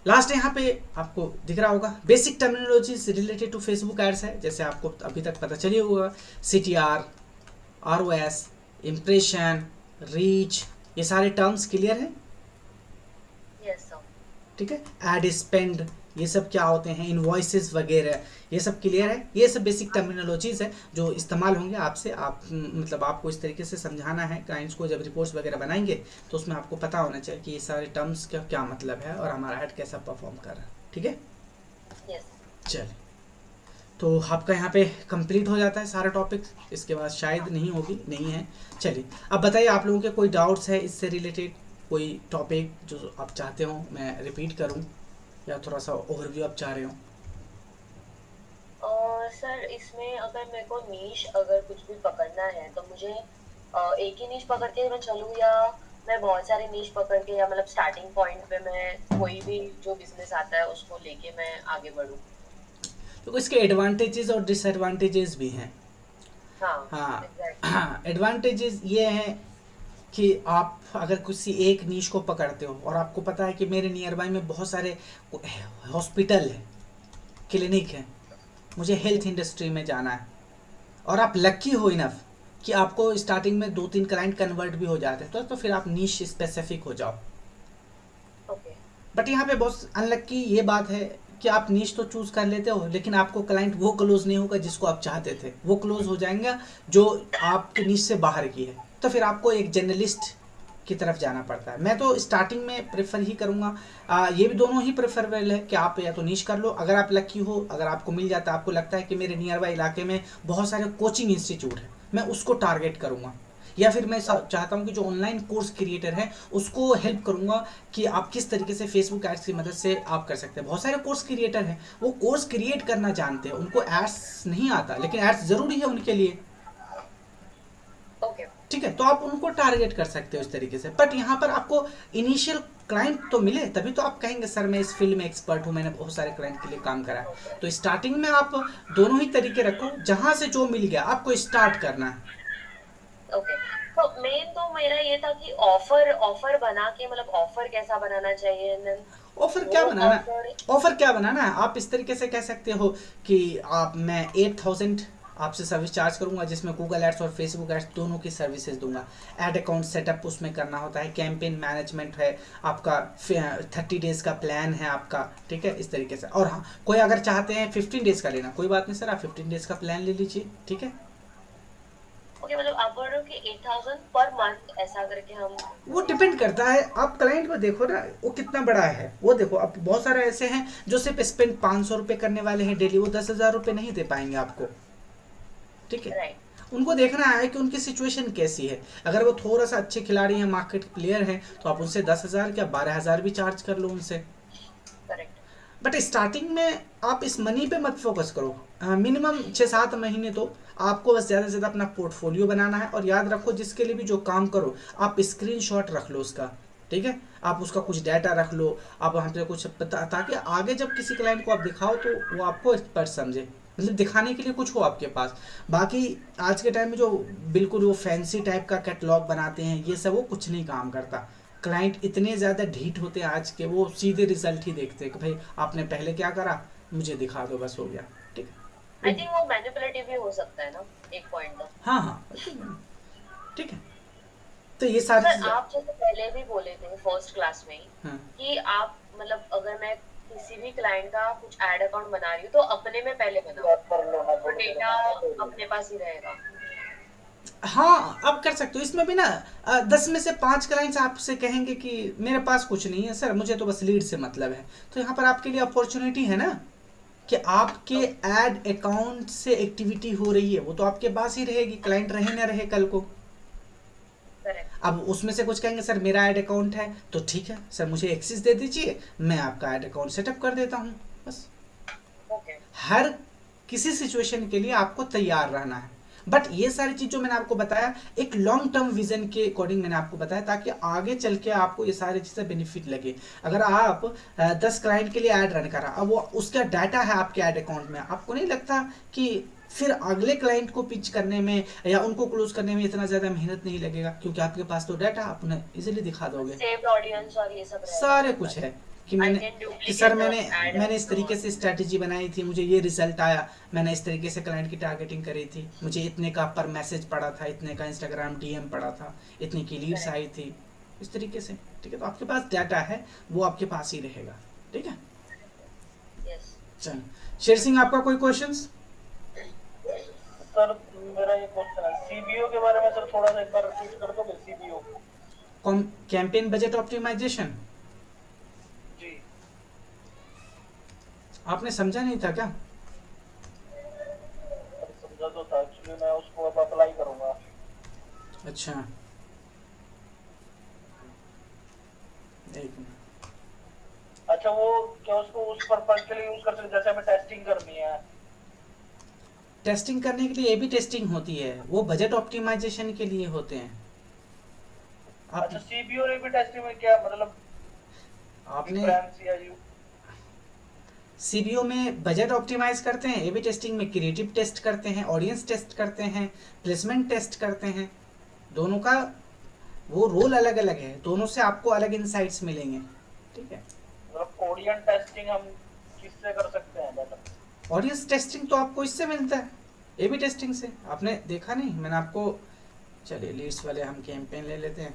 लास्ट यहाँ पे आपको दिख रहा होगा basic terminologies related to Facebook ads है, जैसे आपको अभी तक पता चली होगा, CTR, ROS, इम्प्रेशन, रीच, ये सारे टर्म्स क्लियर हैं? ठीक है, एड स्पेंड, ये सब क्या होते हैं, इनवॉइसेस वगैरह, ये सब क्लियर है। ये सब बेसिक टर्मिनोलॉजीज है जो इस्तेमाल होंगे आपसे, मतलब आपको इस तरीके से समझाना है क्लाइंट्स को, जब रिपोर्ट्स वगैरह बनाएंगे तो उसमें आपको पता होना चाहिए कि ये सारे टर्म्स का क्या मतलब है और हमारा ऐड कैसा परफॉर्म कर रहा है, ठीक है? चलिए, तो आपका यहाँ पे कंप्लीट हो जाता है सारा टॉपिक, इसके बाद शायद नहीं है। चलिए, अब बताइए आप लोगों के कोई डाउट्स है इससे रिलेटेड, कोई टॉपिक जो आप चाहते हो मैं रिपीट करूँ, या थोड़ा सा ओवरव्यू आप चाह रहे हो? सर इसमें अगर मेरे को नीश अगर कुछ भी पकड़ना है तो मुझे एक ही नीश पकड़ के मैं चलूँ, या मैं बहुत सारे नीश पकड़ के, या मतलब स्टार्टिंग पॉइंट पे मैं कोई भी जो बिजनेस आता है उसको लेके मैं आगे बढ़ूँ? तो इसके एडवांटेजेस और डिसएडवांटेजेस भी हैं। हाँ, एडवांटेजेस ये हैं कि आप अगर किसी एक नीश को पकड़ते हो और आपको पता है कि मेरे नियर बाई में बहुत सारे हॉस्पिटल है, क्लिनिक है, मुझे हेल्थ इंडस्ट्री में जाना है, और आप लकी हो इनफ कि आपको स्टार्टिंग में 2-3 क्लाइंट कन्वर्ट भी हो जाते हैं, तो फिर आप नीश स्पेसिफिक हो जाओ। बट यहाँ पे बहुत अनलक्की ये बात है कि आप नीश तो चूज कर लेते हो, लेकिन आपको क्लाइंट वो क्लोज नहीं होगा जिसको आप चाहते थे, वो क्लोज हो जाएंगे जो आपके नीश से बाहर की है, तो फिर आपको एक जर्नलिस्ट की तरफ जाना पड़ता है। मैं तो स्टार्टिंग में प्रेफर ही करूँगा, ये भी दोनों ही प्रेफरेबल है कि आप या तो नीश कर लो, अगर आप लकी हो, अगर आपको मिल जाता है, आपको लगता है कि मेरे नियर बाई इलाके में बहुत सारे कोचिंग इंस्टीट्यूट है, मैं उसको टारगेट करूँगा, या फिर मैं चाहता हूँ कि जो ऑनलाइन कोर्स क्रिएटर है उसको हेल्प करूँगा कि आप किस तरीके से फेसबुक एड्स की मदद से आप कर सकते हैं। बहुत सारे कोर्स क्रिएटर हैं, वो कोर्स क्रिएट करना जानते हैं, उनको एड्स नहीं आता, लेकिन एड्स ज़रूरी है उनके लिए, ठीक है, तो आप उनको टारगेट कर सकते हो इस तरीके से। बट यहाँ पर आपको इनिशियल क्लाइंट तो मिले तभी तो आप कहेंगे सर मैं इस फील्ड में एक्सपर्ट हूँ, मैंने बहुत सारे क्लाइंट के लिए काम करा है। तो स्टार्टिंग में आप दोनों ही तरीके रखो, जहाँ से जो मिल गया आपको स्टार्ट करना है। तो मेन तो मेरा ये था कि ऑफर बना के, मतलब ऑफर कैसा बनाना चाहिए, ऑफर क्या बनाना है, आप इस तरीके से कह सकते हो कि मैं 8,000 आपसे सर्विस चार्ज करूंगा, जिसमें गूगल एड्स और फेसबुक एड्स दोनों की सर्विसेज दूंगा। ऐड अकाउंट सेटअप उसमें करना होता है, कैंपेन मैनेजमेंट है आपका, 30 डेज का प्लान है आपका, ठीक है, इस तरीके से। और हाँ, कोई अगर चाहते हैं 15 डेज का लेना, कोई बात नहीं सर, आप 15 डेज का प्लान ले लीजिए, ठीक है। ओके, मतलब आप बोल रहे हो कि 8,000 पर मंथ ऐसा करके हम, वो डिपेंड करता है, आप क्लाइंट को देखो ना वो कितना बड़ा है, वो देखो। अब बहुत सारे ऐसे हैं जो सिर्फ स्पेंड 500 रुपये करने वाले हैं डेली, वो 10,000 रुपये नहीं दे पाएंगे आपको, ठीक है। राइट। उनको देखना है कि उनकी सिचुएशन कैसी है। अगर वो थोड़ा सा अच्छे खिलाड़ी हैं, मार्केट प्लेयर हैं, तो आप उनसे 10,000 क्या 12,000 भी चार्ज कर लो उनसे। करेक्ट। बट स्टार्टिंग में आप इस मनी पे मत फोकस करो। मिनिमम 6-7 महीने तो आपको बस ज़्यादा से ज़्यादा अपना पोर्टफोलियो बनाना है। और याद रखो, जिसके लिए भी जो काम करो आप स्क्रीनशॉट रख लो उसका, ठीक है। आप उसका कुछ डाटा रख लो, आप वहाँ पे कुछ ताकि आगे जब किसी क्लाइंट को आप दिखाओ तो वो आपको एक्सपर्ट समझे, मतलब दिखाने के लिए कुछ हो आपके पास। बाकी आज के टाइम में जो बिल्कुल वो फैंसी टाइप का कैटलॉग बनाते हैं, ये सब वो कुछ नहीं काम करता। क्लाइंट इतने ज़्यादा ढीठ होते हैं आज के, वो सीधे रिजल्ट ही देखते हैं कि भाई आपने पहले क्या करा, मुझे दिखा दो, बस हो गया। ठीक है। आई थिंक वो मैनिपुलेटिव भी हो सकता है ना, एक पॉइंट तक। हाँ हाँ, ठीक है। तो ये सारी सर चीज़ें। आप जैसे पहले भी बोले थे फर्स्ट क्लास में ही हाँ कि आप मतलब अगर मैं किसी भी क्लाइंट का कुछ ऐड अकाउंट बना रही हूँ तो अपने में पहले बनाओ, बात कर लो ना, तो थोड़ी देर डेटा में। अपने पास ही रहेगा। हाँ, अब कर सकते हो इसमें भी ना। 10 में से 5 क्लाइंट्स आपसे कहेंगे कि मेरे पास कुछ नहीं है सर, मुझे तो बस लीड से मतलब है। तो यहाँ पर आपके लिए अपॉर्चुनिटी है ना कि आपके तो ऐड अकाउंट से एक्टिविटी हो रही है, वो तो आपके पास ही रहेगी, क्लाइंट रहे ना रहे कल को। करेक्ट। अब उसमें से कुछ कहेंगे सर मेरा ऐड अकाउंट है, तो ठीक है सर मुझे एक्सेस दे दीजिए, मैं आपका ऐड अकाउंट सेटअप कर देता हूँ, बस। ओके। हर किसी सिचुएशन के लिए आपको तैयार रहना है। बट ये सारी चीज जो मैंने आपको बताया, एक लॉन्ग टर्म विजन के अकॉर्डिंग मैंने आपको बताया, ताकि आगे चल के आपको ये सारी चीजें बेनिफिट लगे। अगर आप 10 क्लाइंट के लिए ऐड रन करा, अब वो उसका डाटा है आपके ऐड अकाउंट में, आपको नहीं लगता कि फिर अगले क्लाइंट को पिच करने में या उनको क्लोज करने में इतना ज़्यादा मेहनत नहीं लगेगा, क्योंकि आपके पास तो डाटा, आप उन्हें इजीली दिखा दोगे। सेव्ड ऑडियंस और ये सब रहेगा सारे मेरे कुछ पास। है कि आई मैंने कैन कि सर डुप्लीकेट द मैंने एड मैंने इस एंड तरीके ऑन। से स्ट्रैटेजी बनाई थी, मुझे ये रिजल्ट आया, मैंने इस तरीके से क्लाइंट की टारगेटिंग करी थी, मुझे इतने का पर मैसेज पड़ा था, इतने का इंस्टाग्राम डीएम पड़ा था, इतने की लीड्स करेक्ट। आई थी, इस तरीके से। ठीक है, तो आपके पास डाटा है, वो आपके पास ही रहेगा। ठीक है, यस। चलो शेर सिंह, आपका कोई क्वेश्चंस? सर मेरा ये क्वेश्चन है, सीबीओ के बारे में सर थोड़ा सा एक बार रिपीट कर दोगे, सीबीओ? कैंपेन बजट ऑप्टिमाइजेशन जी। आपने समझा नहीं था क्या? सर समझा तो था, एक्चुअली मैं उसको अब अप्लाई करूंगा। अच्छा, एक मिनट। अच्छा, वो क्या उसको उस पर्पज के लिए यूज कर सकते, जैसे हमें टेस्टिंग करनी है? टेस्टिंग करने के लिए ए बी टेस्टिंग होती है, वो बजट ऑप्टिमाइजेशन के लिए होते हैं। आप अच्छा, सीबीओ और एबी टेस्टिंग में क्या मतलब आपने डिफरेंस या यू? सीबीओ में बजट ऑप्टिमाइज करते हैं, ए बी टेस्टिंग में क्रिएटिव टेस्ट करते हैं, ऑडियंस टेस्ट करते हैं, प्लेसमेंट टेस्ट करते हैं। दोनों का वो रोल अलग अलग है, दोनों से आपको अलग इंसाइट्स मिलेंगे। ठीक है, मतलब ऑडियंस टेस्टिंग हम किससे कर सकते हैं बेटर? ऑडियंस टेस्टिंग तो आपको इससे मिलता है, ए बी टेस्टिंग से। आपने देखा नहीं, मैंने आपको, चलिए लीड्स वाले हम कैंपेन ले लेते हैं,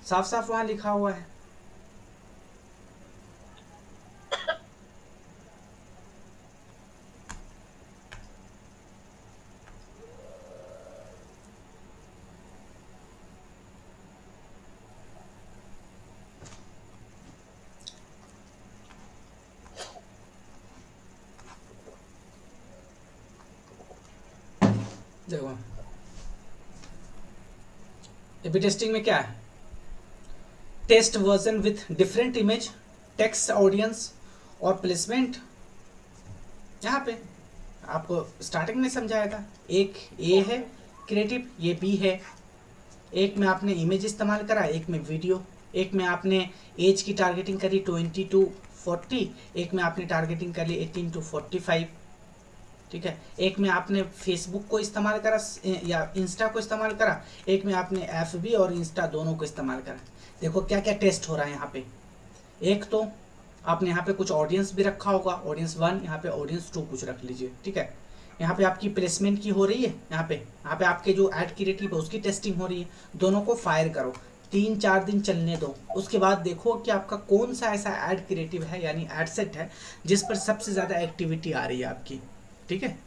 साफ साफ वहाँ लिखा हुआ है। देखो, ए बी टेस्टिंग में क्या है, test version with different image, text, audience और प्लेसमेंट। यहाँ पे आपको स्टार्टिंग में समझाया था, एक ए है क्रिएटिव, ये बी है। एक में आपने इमेज इस्तेमाल करा, एक में वीडियो, एक में आपने एज की टारगेटिंग करी 20 to 40, एक में आपने टारगेटिंग करी 18 to 45। ठीक है, एक में आपने फेसबुक को इस्तेमाल करा या इंस्टा को इस्तेमाल करा, एक में आपने एफबी और इंस्टा दोनों को इस्तेमाल करा। देखो क्या क्या टेस्ट हो रहा है यहाँ पे। एक तो आपने यहाँ पे कुछ ऑडियंस भी रखा होगा, ऑडियंस 1, यहाँ पे ऑडियंस 2 कुछ रख लीजिए। ठीक है, यहाँ पे आपकी प्लेसमेंट की हो रही है, यहाँ पे आपके जो ऐड क्रिएटिव है उसकी टेस्टिंग हो रही है। दोनों को फायर करो, 3-4 दिन चलने दो, उसके बाद देखो कि आपका कौन सा ऐसा ऐड क्रिएटिव है यानी ऐड सेट है जिस पर सबसे ज़्यादा एक्टिविटी आ रही है आपकी। ठीक है,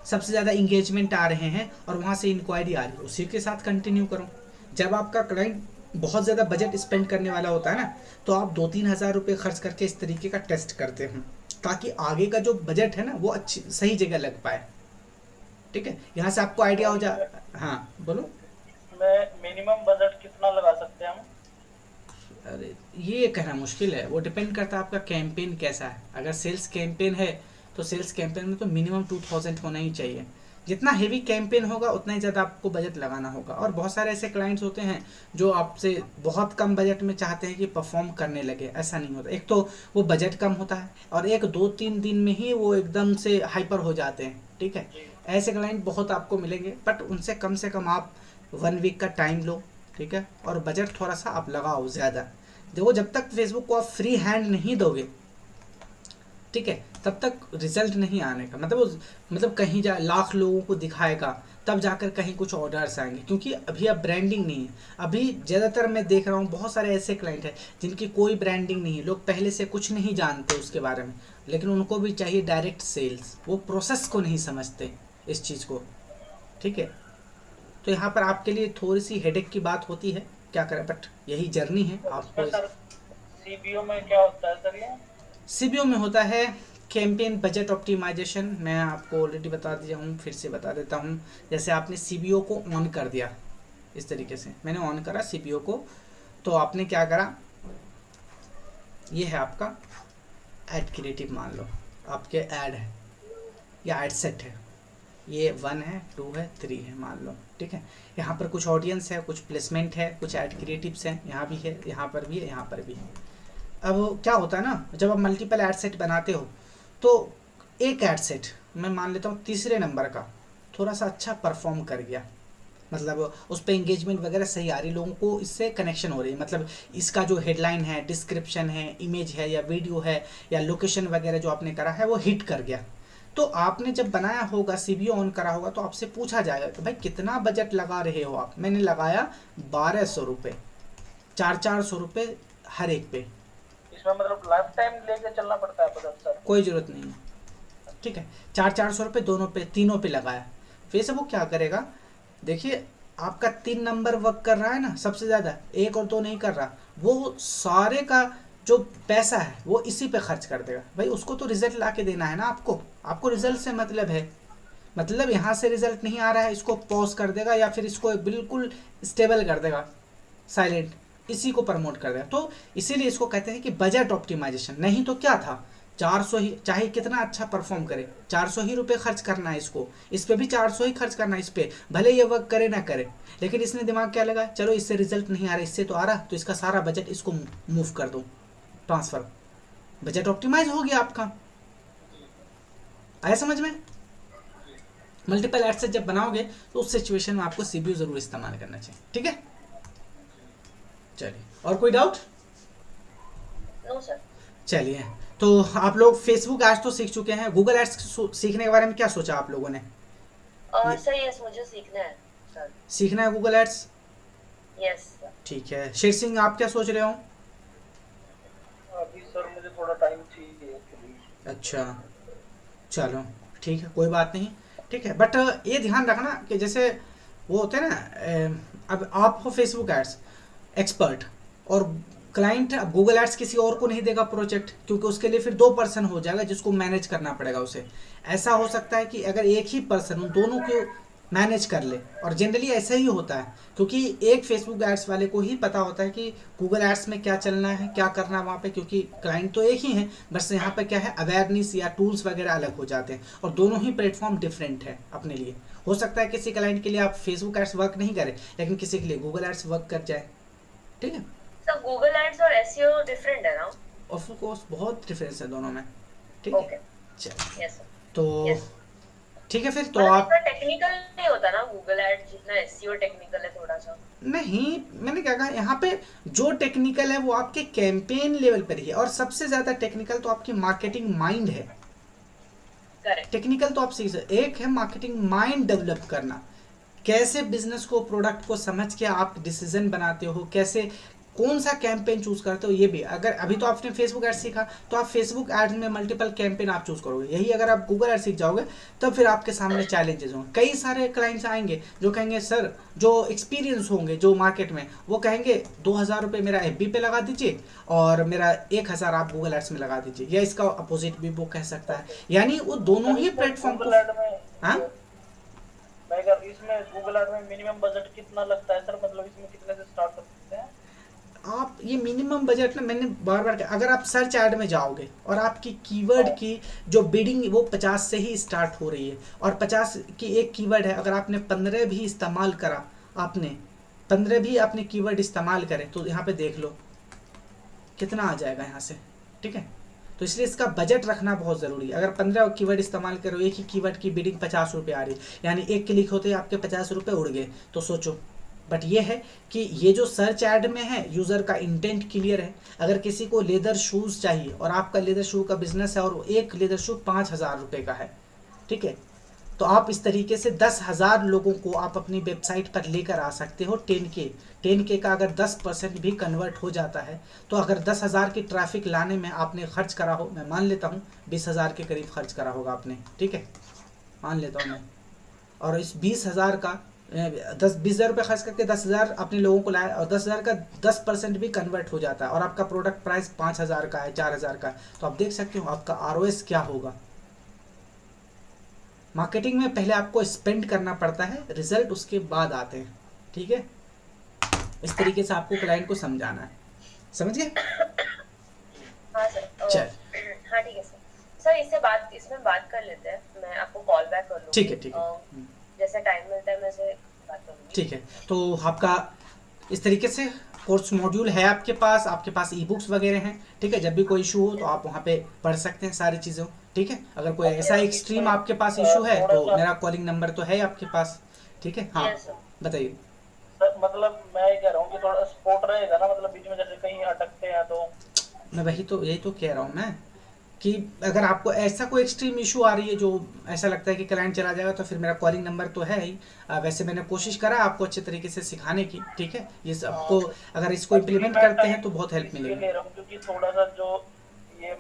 सबसे ज़्यादा इंगेजमेंट आ रहे हैं और वहाँ से इंक्वायरी आ रही है, उसी के साथ कंटिन्यू करो। जब आपका क्लाइंट बहुत ज़्यादा बजट स्पेंड करने वाला होता है ना, तो आप 2-3 हज़ार रुपये खर्च करके इस तरीके का टेस्ट करते हैं। ताकि आगे का जो बजट है ना वो अच्छी सही जगह लग पाए। ठीक है, यहाँ से आपको आइडिया हो जा। हाँ बोलो। इसमें मिनिमम बजट कितना लगा सकते हैं हम? अरे ये कहना मुश्किल है, वो डिपेंड करता है आपका कैंपेन कैसा है। अगर सेल्स कैंपेन है तो सेल्स कैंपेन में तो मिनिमम 2000 होना ही चाहिए। जितना हेवी कैंपेन होगा उतना ही ज़्यादा आपको बजट लगाना होगा। और बहुत सारे ऐसे क्लाइंट्स होते हैं जो आपसे बहुत कम बजट में चाहते हैं कि परफॉर्म करने लगे, ऐसा नहीं होता। एक तो वो बजट कम होता है और एक 2-3 दिन में ही वो एकदम से हाइपर हो जाते हैं। ठीक है, ऐसे क्लाइंट बहुत आपको मिलेंगे, बट उनसे कम आप 1 वीक का टाइम लो। ठीक है, और बजट थोड़ा सा आप लगाओ ज़्यादा। देखो जब तक फेसबुक को आप फ्री हैंड नहीं दोगे, ठीक है, तब तक रिजल्ट नहीं आने का मतलब कहीं जा लाख लोगों को दिखाएगा तब जाकर कहीं कुछ ऑर्डर्स आएंगे, क्योंकि अभी अब ब्रांडिंग नहीं है। अभी ज़्यादातर मैं देख रहा हूँ बहुत सारे ऐसे क्लाइंट हैं जिनकी कोई ब्रांडिंग नहीं है, लोग पहले से कुछ नहीं जानते उसके बारे में, लेकिन उनको भी चाहिए डायरेक्ट सेल्स। वो प्रोसेस को नहीं समझते इस चीज़ को। ठीक है, तो यहाँ पर आपके लिए थोड़ी सी हेडेक की बात होती है, क्या करें, बट यही जर्नी है आपको। इसमें सर सीबीओ में क्या होता है सर ये? सीबीओ में होता है कैंपेन बजट ऑप्टिमाइजेशन। मैं आपको ऑलरेडी बता दिया हूँ, फिर से बता देता हूँ। जैसे आपने सीबीओ को ऑन कर दिया, इस तरीके से मैंने ऑन करा सीबीओ को, तो आपने क्या करा, ये है आपका ऐड क्रिएटिव, मान लो आपके ऐड है या ऐड सेट है, ये 1 है 2 है 3 है मान लो। ठीक है, यहाँ पर कुछ ऑडियंस है, कुछ प्लेसमेंट है, कुछ ऐड क्रिएटिव्स हैं, यहाँ भी है, यहाँ पर भी है, यहाँ पर भी है। अब क्या होता है ना, जब आप मल्टीपल ऐड सेट बनाते हो तो एक ऐड सेट मैं मान लेता हूँ तीसरे नंबर का थोड़ा सा अच्छा परफॉर्म कर गया, मतलब उस पर इंगेजमेंट वगैरह सही आ रही, लोगों को इससे कनेक्शन हो रही है, मतलब इसका जो हेडलाइन है, डिस्क्रिप्शन है, इमेज है या वीडियो है या लोकेशन वगैरह जो आपने करा है वो हिट कर गया। तो आपने जब बनाया होगा, सीबीओ ऑन करा होगा, तो आपसे पूछा जाएगा कि भाई कितना बजट लगा रहे हो आप। मैंने लगाया 1200 रुपये, 400 रुपये हर एक पे। इसमें मतलब लाइफ टाइम लेके चलना पड़ता है बजट सर? कोई ज़रूरत नहीं है। ठीक है, 400 रुपये दोनों पे, तीनों पे लगाया। फिर से वो क्या करेगा, देखिए आपका 3 नंबर वर्क कर रहा है ना सबसे ज़्यादा, 1 और 2 नहीं कर रहा, वो सारे का जो पैसा है वो इसी पे खर्च कर देगा। भाई उसको तो रिजल्ट ला के देना है ना, आपको रिजल्ट से मतलब है, मतलब यहाँ से रिजल्ट नहीं आ रहा है, इसको पॉज कर देगा या फिर इसको बिल्कुल स्टेबल कर देगा, साइलेंट, इसी को प्रमोट कर देगा। तो इसीलिए इसको कहते हैं कि बजट ऑप्टिमाइजेशन। नहीं तो क्या था, 400 ही, चाहे कितना अच्छा परफॉर्म करे 400 ही रुपये खर्च करना है इसको, इस पर भी 400 ही खर्च करना है, इस पर भले ये वर्क करे ना करे। लेकिन इसने दिमाग क्या लगा, चलो इससे रिजल्ट नहीं आ रहा, इससे तो आ रहा, तो इसका सारा बजट इसको मूव कर दो, ट्रांसफर, बजट ऑप्टिमाइज हो गया आपका। आया समझ में? मल्टीपल एड से जब बनाओगे तो उस सिचुएशन में आपको सीबीयू जरूर इस्तेमाल करना चाहिए। ठीक है, चलिए और कोई डाउट? No sir. चलिए, तो आप लोग फेसबुक एड्स तो सीख चुके हैं, गूगल एड्स सीखने के बारे में क्या सोचा आप लोगों ने? सर यस, मुझे सीखना है सर। सीखना है गूगल एड्स? Yes sir. ठीक है, शेर सिंह आप क्या सोच रहे हो? अभी सर मुझे थोड़ा टाइम चाहिए। अच्छा चलो ठीक है, कोई बात नहीं। ठीक है, बट ये ध्यान रखना कि जैसे वो होते हैं ना, अब आप हो फेसबुक एड्स एक्सपर्ट और क्लाइंट, अब गूगल एड्स किसी और को नहीं देगा प्रोजेक्ट, क्योंकि उसके लिए फिर 2 पर्सन हो जाएगा जिसको मैनेज करना पड़ेगा उसे। ऐसा हो सकता है कि अगर एक ही पर्सन उन दोनों को मैनेज कर ले, और जनरली ऐसा ही होता है, क्योंकि एक फेसबुक एड्स वाले को ही पता होता है कि गूगल एड्स में क्या चलना है, क्या करना है वहाँ पे, क्योंकि क्लाइंट तो एक ही है, बस यहाँ पे क्या है, अवेयरनेस या टूल्स वगैरह अलग हो जाते हैं, और दोनों ही प्लेटफॉर्म डिफरेंट है अपने लिए। हो सकता है किसी क्लाइंट के लिए आप फेसबुक एड्स वर्क नहीं करें, लेकिन किसी के लिए गूगल एड्स वर्क कर जाए। ठीक है, सर गूगल एड्स और एसईओ डिफरेंट है ना? ऑफ कोर्स बहुत डिफरेंस है दोनों में। ठीक है, ओके। चलिए यस सर। तो Yes. ठीक है, फिर तो मतलब आप इतना टेक्निकल नहीं होता ना गूगल एड्स जितना एसईओ टेक्निकल है थोड़ा सा। नहीं, मैंने क्या कहा, यहाँ पे जो टेक्निकल है वो आपके कैंपेन लेवल पर ही है, और सबसे ज़्यादा टेक्निकल तो आपकी मार्केटिंग माइंड है। करेक्ट। टेक्निकल तो आप सीख सकते, एक है मार्केटिंग माइंड डेवलप करना, कैसे बिजनेस को, प्रोडक्ट को समझ के आप डिसीजन बनाते हो, कैसे कौन सा कैंपेन चूज करते हो ये भी। अगर अभी तो आपने फेसबुक एड सीखा, तो आप फेसबुक एड में मल्टीपल कैंपेन आप चूज करोगे। यही अगर आप गूगल एड सीख जाओगे, तब फिर आपके सामने चैलेंजेस होंगे। कई सारे क्लाइंट्स आएंगे जो कहेंगे सर, जो एक्सपीरियंस होंगे जो मार्केट में, वो कहेंगे 2,000 रुपये मेरा FB पे लगा दीजिए और मेरा 1,000 आप गूगल एड्स में लगा दीजिए, या इसका अपोजिट भी वो कह सकता है। यानी वो दोनों सर ही इसमें प्लेटफॉर्म को। गूगल ऐड में हाँ, मैं अगर इसमें गूगल ऐड में मिनिमम बजट कितना लगता है सर, मतलब इसमें कितने से स्टार्ट कर सकते हैं? आप ये मिनिमम बजट ना, मैंने बार बार कहा, अगर आप सर्च ऐड में जाओगे और आपकी कीवर्ड हाँ की जो बिडिंग वो 50 से ही स्टार्ट हो रही है, और 50 की एक कीवर्ड है, अगर आपने 15 भी इस्तेमाल करा, आपने 15 भी अपने कीवर्ड इस्तेमाल करें, तो यहाँ पे देख लो कितना आ जाएगा यहाँ से। ठीक है, तो इसलिए इसका बजट रखना बहुत ज़रूरी है। अगर 15 कीवर्ड इस्तेमाल करो, एक ही कीवर्ड की बिडिंग 50 रुपये आ रही, यानी एक क्लिक होते ही आपके 50 रुपये उड़ गए, तो सोचो। बट ये है कि ये जो सर्च ऐड में है, यूज़र का इंटेंट क्लियर है। अगर किसी को लेदर शूज़ चाहिए और आपका लेदर शू का बिजनेस है, और एक लेदर शू 5,000 रुपये का है, ठीक है, तो आप इस तरीके से 10,000 लोगों को आप अपनी वेबसाइट पर लेकर आ सकते हो। 10K का अगर 10% भी कन्वर्ट हो जाता है, तो अगर 10,000 की ट्रैफिक लाने में आपने खर्च करा हो, मैं मान लेता हूँ 20,000 के करीब खर्च करा होगा आपने, ठीक है, मान लेता हूँ मैं, और इस 20,000 का 20,000 रुपये खर्च करके 10,000 अपने लोगों को लाया, और 10,000 का 10% भी कन्वर्ट हो जाता है, और आपका प्रोडक्ट प्राइस 5,000 का है, 4,000 का है, तो आप देख सकते हो आपका ROS क्या होगा। मार्केटिंग में पहले आपको स्पेंड करना पड़ता है, रिजल्ट उसके बाद आते हैं। ठीक है, इस तरीके से आपको क्लाइंट को समझाना है। समझ गए? हाँ सर। चल, हाँ ठीक है सर। सर इसमें बात कर लेते हैं, मैं आपको कॉल बैक कर लूँगी। ठीक है, ठीक है, जैसे टाइम मिलता है मैं से बात करूँगी। ठीक है। तो आपका इस तरीके से कोर्स मॉड्यूल है आपके पास ई बुक्स वगैरह हैं। ठीक है, जब भी कोई इशू हो तो आप वहाँ पे पढ़ सकते हैं सारी चीज़ें। ठीक है, अगर कोई ऐसा एक्सट्रीम आपके पास इशू है तो मेरा कॉलिंग नंबर तो है आपके पास। ठीक है, हाँ यस सर। बताइए। सर मतलब मैं ये कह रहा हूँ कि थोड़ा सपोर्ट रहेगा ना, मतलब बीच में जैसे कहीं अटकते हैं तो। मैं यही तो कह रहा हूँ मैं, कि अगर आपको ऐसा कोई एक्सट्रीम इशू आ रही है जो ऐसा लगता है कि क्लाइंट चला जाएगा, तो फिर मेरा कॉलिंग नंबर तो है ही। वैसे मैंने कोशिश करा आपको अच्छे तरीके से सिखाने की। ठीक है, ये सबको अगर इसको इम्प्लीमेंट करते हैं तो बहुत हेल्प इसलिए मिलेगी। ले रहा हूँ क्योंकि थोड़ा सा जो ये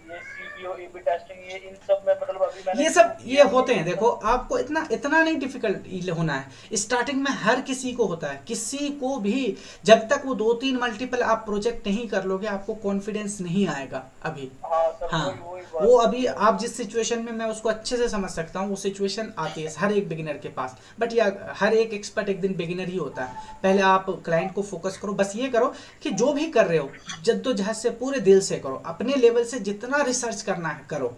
CPO AB टेस्टिंग ये इन सब में मतलब अभी मैंने ये सब ये होते हैं। देखो, आपको इतना इतना नहीं डिफिकल्ट होना है। स्टार्टिंग में हर किसी को होता है, किसी को भी। जब तक वो 2-3 मल्टीपल आप प्रोजेक्ट नहीं कर लोगे, आपको कॉन्फिडेंस नहीं आएगा अभी। हाँ सर हाँ, वही बात वो अभी आप जिस सिचुएशन में, मैं उसको अच्छे से समझ सकता हूँ। वो सिचुएशन आती है हर एक बिगिनर के पास, बट या हर एक एक्सपर्ट एक दिन बिगिनर ही होता है। पहले आप क्लाइंट को फोकस करो, बस ये करो कि जो भी कर रहे हो जद्दोजहद से पूरे दिल से करो, अपने लेवल से जितना रिसर्च करना है करो।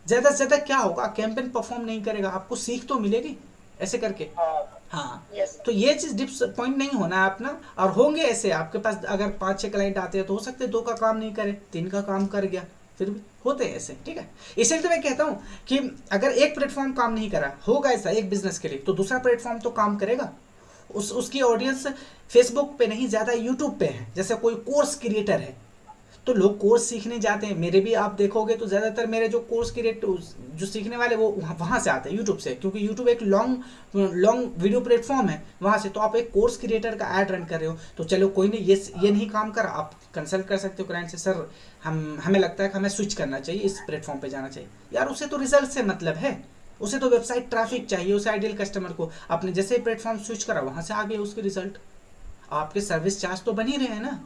ज़्यादा से ज़्यादा क्या होगा, कैंपेन परफॉर्म नहीं करेगा, आपको सीख तो मिलेगी ऐसे करके। हाँ हाँ, यस तो ये चीज़ डिसअपॉइंट नहीं होना है अपना। और होंगे ऐसे आपके पास, अगर 5-6 क्लाइंट आते हैं तो हो सकते हैं 2 का काम नहीं करे, 3 का काम कर गया, फिर भी होते हैं ऐसे। ठीक है, इसलिए तो मैं कहता हूँ कि अगर एक प्लेटफॉर्म काम नहीं करा होगा ऐसा एक बिजनेस के लिए, तो दूसरा प्लेटफॉर्म तो काम करेगा। उसकी ऑडियंस फेसबुक पे नहीं, ज़्यादा यूट्यूब पे है। जैसे कोई कोर्स क्रिएटर है तो लोग कोर्स सीखने जाते हैं। मेरे भी आप देखोगे तो ज़्यादातर मेरे जो कोर्स क्रिएट जो सीखने वाले वो वहाँ से आते हैं, यूट्यूब से, क्योंकि यूट्यूब एक लॉन्ग वीडियो प्लेटफॉर्म है वहाँ से। तो आप एक कोर्स क्रिएटर का ऐड रन कर रहे हो, तो चलो कोई नहीं, ये नहीं काम कर, आप कंसल्ट कर सकते हो क्लाइंट से, सर हमें लगता है कि हमें स्विच करना चाहिए, इस प्लेटफॉर्म पर जाना चाहिए। यार उसे तो रिजल्ट से मतलब है, उसे तो वेबसाइट ट्रैफिक चाहिए, उसे आइडियल कस्टमर को। आपने जैसे प्लेटफॉर्म स्विच करा वहाँ से आ गए उसके रिजल्ट, आपके सर्विस चार्ज तो बन ही रहे हैं ना।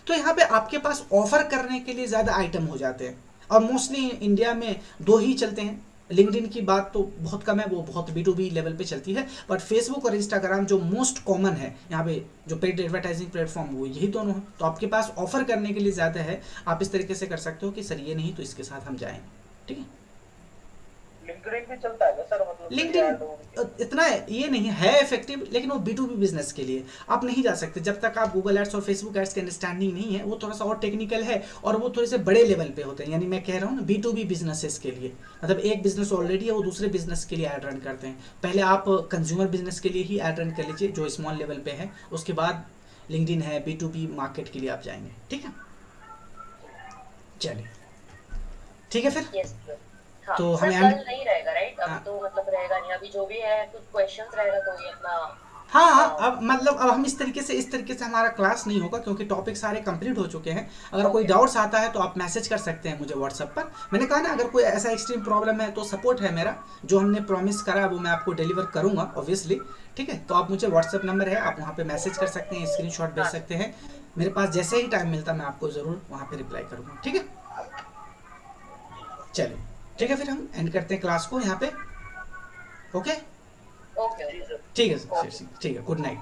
तो यहाँ पे आपके पास ऑफर करने के लिए ज़्यादा आइटम हो जाते हैं, और मोस्टली इंडिया में 2 ही चलते हैं। लिंक्डइन की बात तो बहुत कम है, वो बहुत B2B लेवल पे चलती है, बट फेसबुक और इंस्टाग्राम जो मोस्ट कॉमन है यहाँ पे, जो पेड एडवर्टाइजिंग प्लेटफॉर्म, वो यही दोनों हैं। तो आपके पास ऑफर करने के लिए ज़्यादा है। आप इस तरीके से कर सकते हो कि सर ये नहीं तो इसके साथ हम जाएँ। ठीक है, लिंक्डइन भी चलता है सर, मतलब लिंक्डइन इतना ये नहीं है इफेक्टिव, लेकिन वो B2B बिजनेस के लिए आप नहीं जा सकते जब तक आप गूगल एड्स और फेसबुक एड्स की अंडरस्टैंडिंग नहीं है। वो थोड़ा सा और टेक्निकल है, और वो थोड़े से बड़े लेवल पे होते हैं। यानी मैं कह रहा हूँ ना, B2B बिजनेसेस के लिए, मतलब एक बिजनेस ऑलरेडी है, वो दूसरे बिजनेस के लिए ऐड रन करते हैं। पहले आप कंज्यूमर बिजनेस के लिए ही ऐड रन कर लीजिए जो स्मॉल लेवल पे है, उसके बाद लिंक्डइन है, B2B मार्केट के लिए आप जाएंगे। ठीक है, चलिए ठीक है फिर। यस हाँ तो सर, हमें कल नहीं रहेगा राइट? अभी हाँ, तो मतलब रहेगा नहीं, अभी जो भी है कुछ क्वेश्चंस रहेगा तो ये अपना हाँ हाँ, अब मतलब अब हम इस तरीके से हमारा क्लास नहीं होगा क्योंकि टॉपिक सारे कंप्लीट हो चुके हैं। अगर कोई ओके डाउट्स आता है तो आप मैसेज कर सकते हैं मुझे व्हाट्सएप पर। मैंने कहा ना, अगर कोई ऐसा एक्सट्रीम प्रॉब्लम है तो सपोर्ट है मेरा, जो हमने प्रॉमिस करा वो मैं आपको डिलीवर करूंगा ऑब्वियसली। ठीक है, तो आप मुझे व्हाट्सएप नंबर है, आप वहाँ पे मैसेज कर सकते हैं, स्क्रीनशॉट भेज हाँ सकते हैं। मेरे पास जैसे ही टाइम मिलता मैं आपको ज़रूर वहाँ पे रिप्लाई करूँगा। ठीक है, चलिए ठीक है, फिर हम एंड करते हैं क्लास को यहाँ पे। ओके, ओके जी ओके सर। ठीक है सर, ओके ठीक है, गुड नाइट।